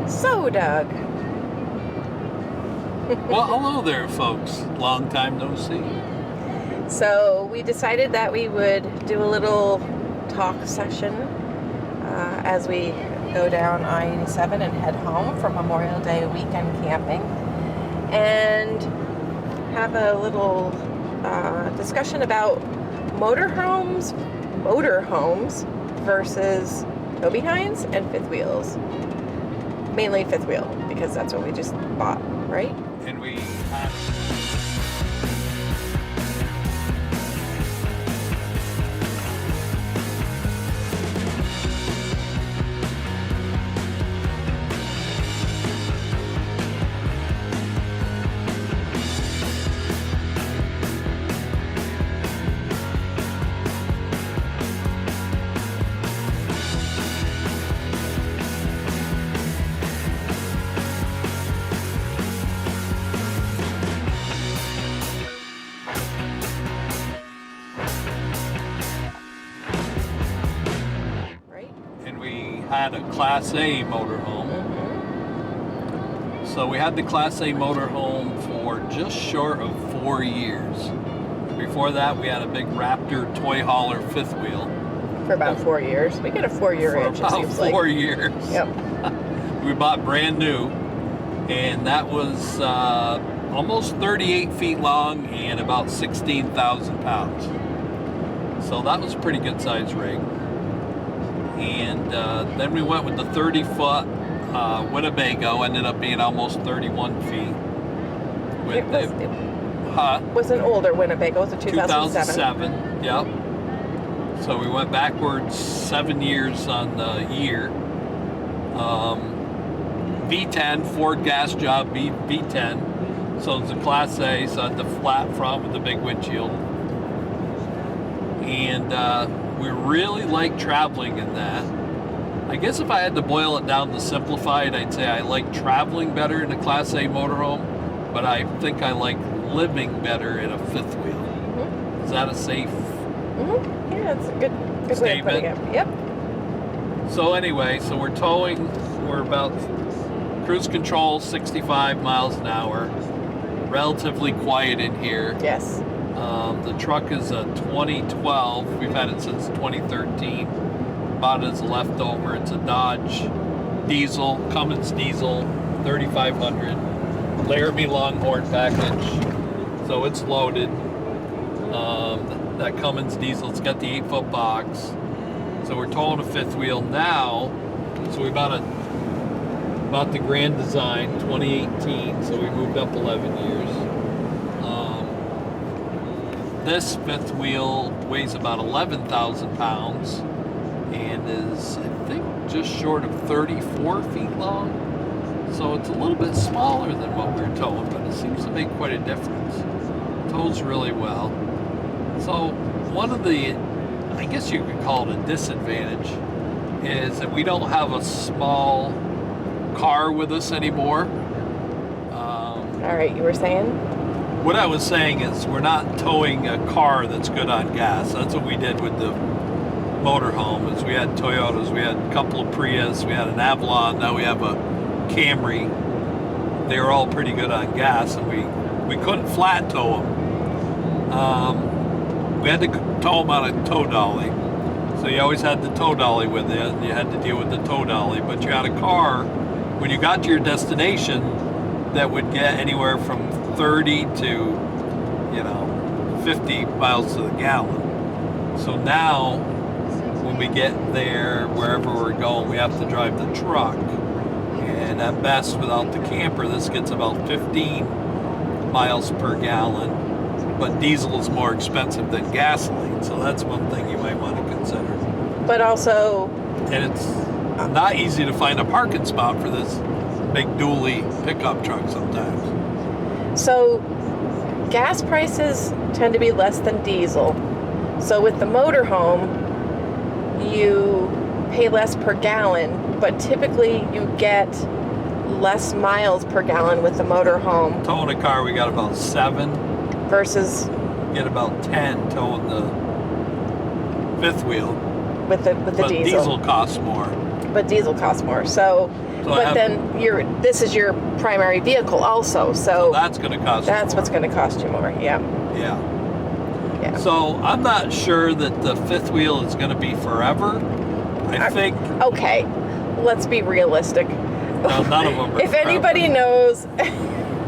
So, Doug. Well, hello there, folks. Long time no see. So, we decided that we would do a little talk session as we go down I-87 and head home for Memorial Day weekend camping, and have a little discussion about motorhomes versus tow behinds and fifth wheels. Mainly fifth wheel, because that's what we just bought, right? And we had a Class A motorhome. So we had the Class A motorhome for just short of 4 years. Before that, we had a big Raptor toy hauler fifth wheel. For about 4 years. We get a 4-year itch, it seems like. 4 years. Yep. We bought brand new, and that was almost 38 feet long and about 16,000 pounds. So that was a pretty good size rig. And then we went with the 30-foot Winnebago, ended up being almost 31 feet. It was an older Winnebago, it was a 2007. 2007, yep. So we went backwards 7 years on the year. V10, Ford gas job V10. So it's a Class A, so it had the flat front with the big windshield. And we really like traveling in that. I guess if I had to boil it down to simplify it, I'd say I like traveling better in a Class A motorhome, but I think I like living better in a fifth wheel. Mm-hmm. Is that a safe Yeah, it's a good way of putting it. Yep. So anyway, so we're towing, we're about cruise control 65 miles an hour, relatively quiet in here. Yes. The truck is a 2012. We've had it since 2013. Bought it as a leftover. It's a Dodge diesel, Cummins diesel, 3500. Laramie Longhorn package. So it's loaded. That Cummins diesel, it's got the 8-foot box. So we're towing a fifth wheel now. So we bought the Grand Design 2018. So we moved up 11 years. This fifth wheel weighs about 11,000 pounds and is, I think, just short of 34 feet long. So it's a little bit smaller than what we were towing, but it seems to make quite a difference. It tows really well. So one of the, I guess you could call it a disadvantage, is that we don't have a small car with us anymore. All right, you were saying? What I was saying is we're not towing a car that's good on gas. That's what we did with the motorhome. Is we had Toyotas, we had a couple of Prius, we had an Avalon, now we have a Camry. They were all pretty good on gas, and we couldn't flat tow them. We had to tow them on a tow dolly. So you always had the tow dolly with you, and you had to deal with the tow dolly. But you had a car, when you got to your destination, that would get anywhere from 30 to 50 miles to the gallon. So now when we get there, wherever we're going, we have to drive the truck, and at best without the camper this gets about 15 miles per gallon, but diesel is more expensive than gasoline, so that's one thing you might want to consider. But also, and it's not easy to find a parking spot for this big dually pickup truck sometimes. So gas prices tend to be less than diesel. So with the motorhome, you pay less per gallon, but typically you get less miles per gallon with the motorhome. Towing a car, we got about 7. Versus get about 10 towing the fifth wheel. With the but diesel. Diesel costs more. But diesel costs more. So but then this is your primary vehicle also, so that's going to cost. That's more. what's going to cost you more. Yeah. Yeah. So I'm not sure that the fifth wheel is going to be forever. I think. Okay, let's be realistic. No, none of them are if anybody knows.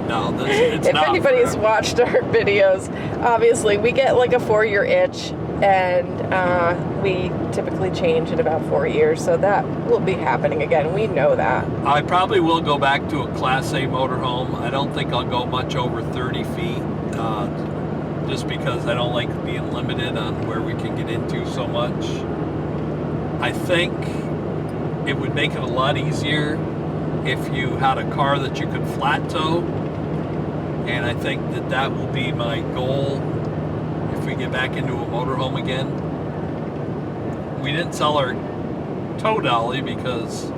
No, it's if not anybody's forever. watched our videos, obviously we get like a 4-year itch, and we typically change in about 4 years, so that will be happening again. We know that. I probably will go back to a Class A motorhome. I don't think I'll go much over 30 feet, just because I don't like being limited on where we can get into so much. I think it would make it a lot easier if you had a car that you could flat tow, and I think that will be my goal if we get back into a motorhome again. We didn't sell our tow dolly because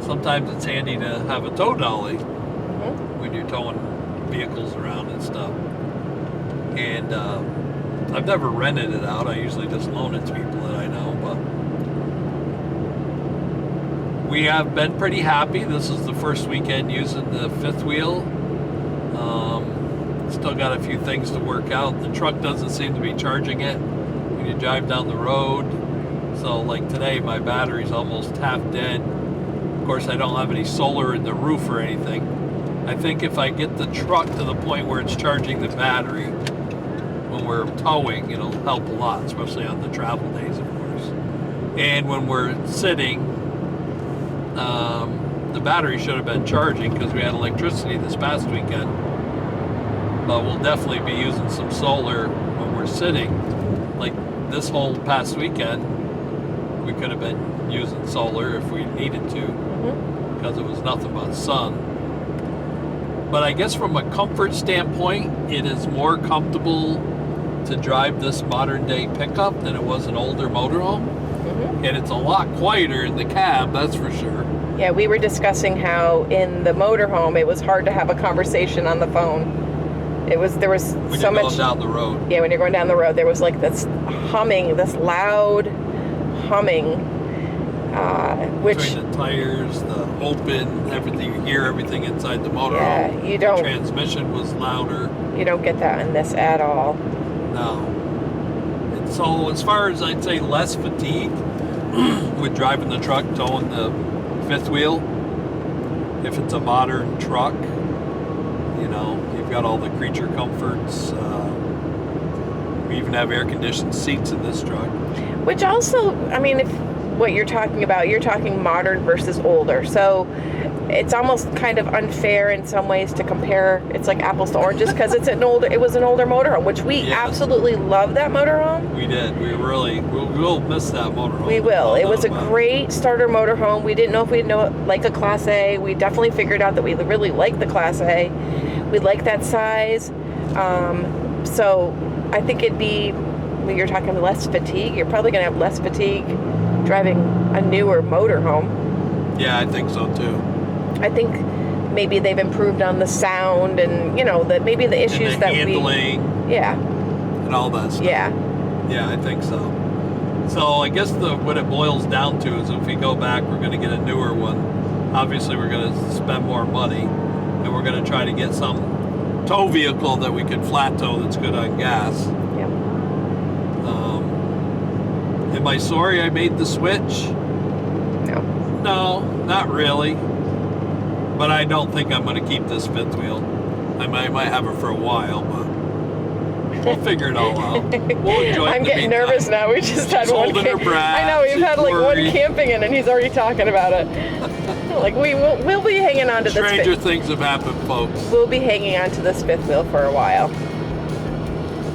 sometimes it's handy to have a tow dolly when you're towing vehicles around and stuff. And I've never rented it out. I usually just loan it to people that I know, but we have been pretty happy. This is the first weekend using the fifth wheel. Still got a few things to work out. The truck doesn't seem to be charging it when you drive down the road. So like today, my battery's almost half dead. Of course, I don't have any solar in the roof or anything. I think if I get the truck to the point where it's charging the battery when we're towing, it'll help a lot, especially on the travel days, of course. And when we're sitting, the battery should have been charging because we had electricity this past weekend. But we'll definitely be using some solar when we're sitting. Like this whole past weekend, we could have been using solar if we needed to, because it was nothing but sun. But I guess from a comfort standpoint, it is more comfortable to drive this modern day pickup than it was an older motorhome. And it's a lot quieter in the cab, that's for sure. Yeah, we were discussing how in the motorhome it was hard to have a conversation on the phone. There was when so you're much going down the road. Yeah, when you're going down the road, there was like this humming, this loud humming, which between the tires, the open, everything, you hear everything inside the motorhome. Yeah, you don't. The transmission was louder. You don't get that in this at all. No. And so as far as I'd say less fatigue with driving the truck, towing the fifth wheel, if it's a modern truck, you've got all the creature comforts. We even have air-conditioned seats in this truck. Which also, I mean, if what you're talking about, you're talking modern versus older. So it's almost kind of unfair in some ways to compare. It's like apples to oranges because it was an older motorhome, which we absolutely love that motorhome. We did. We'll miss that motorhome. We will. It was a great starter motorhome. We didn't know if we'd know it like a Class A. We definitely figured out that we really like the Class A. We like that size. So I think it'd be, when you're talking less fatigue, you're probably going to have less fatigue driving a newer motorhome. Yeah, I think so too. I think maybe they've improved on the sound and, that maybe the issues and the that handling, and all that stuff. Yeah. Yeah, I think so. So I guess what it boils down to is if we go back, we're going to get a newer one. Obviously, we're going to spend more money, and we're going to try to get some tow vehicle that we can flat tow that's good on gas. Yep. Am I sorry I made the switch? No. No, not really. But I don't think I'm going to keep this fifth wheel. I might have it for a while, but we'll figure it all out. We'll enjoy it. I'm getting nervous now. We just had one. Holding her breath. I know we've had like one camping in, and he's already talking about it. Like we'll be hanging on to this. Stranger things have happened, folks. We'll be hanging on to this fifth wheel for a while.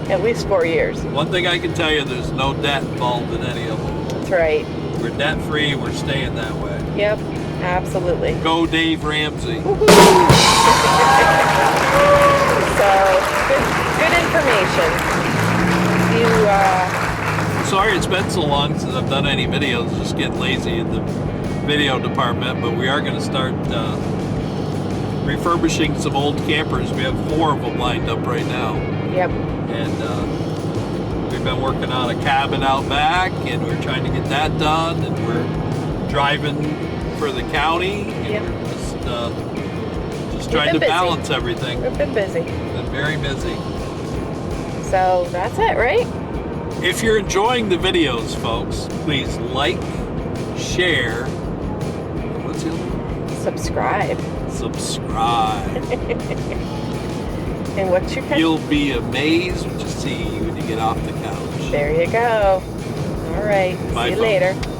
At least 4 years. One thing I can tell you, there's no debt involved in any of them. That's right. We're debt free. We're staying that way. Yep, absolutely. Go Dave Ramsey. So good information. Sorry it's been so long since I've done any videos. Just getting lazy in the video department, but we are going to start refurbishing some old campers. We have 4 of them lined up right now. Yep. And we've been working on a cabin out back, and we're trying to get that done, and we're driving for the county. Yep. Just trying to been busy. balance everything. We've been busy. Been very busy. So that's it, right? If you're enjoying the videos, folks, please like, share. What's the other one? Subscribe. Subscribe. And what's your You'll be amazed what you see when you get off the couch. There you go. All right. Bye, See you folks. later.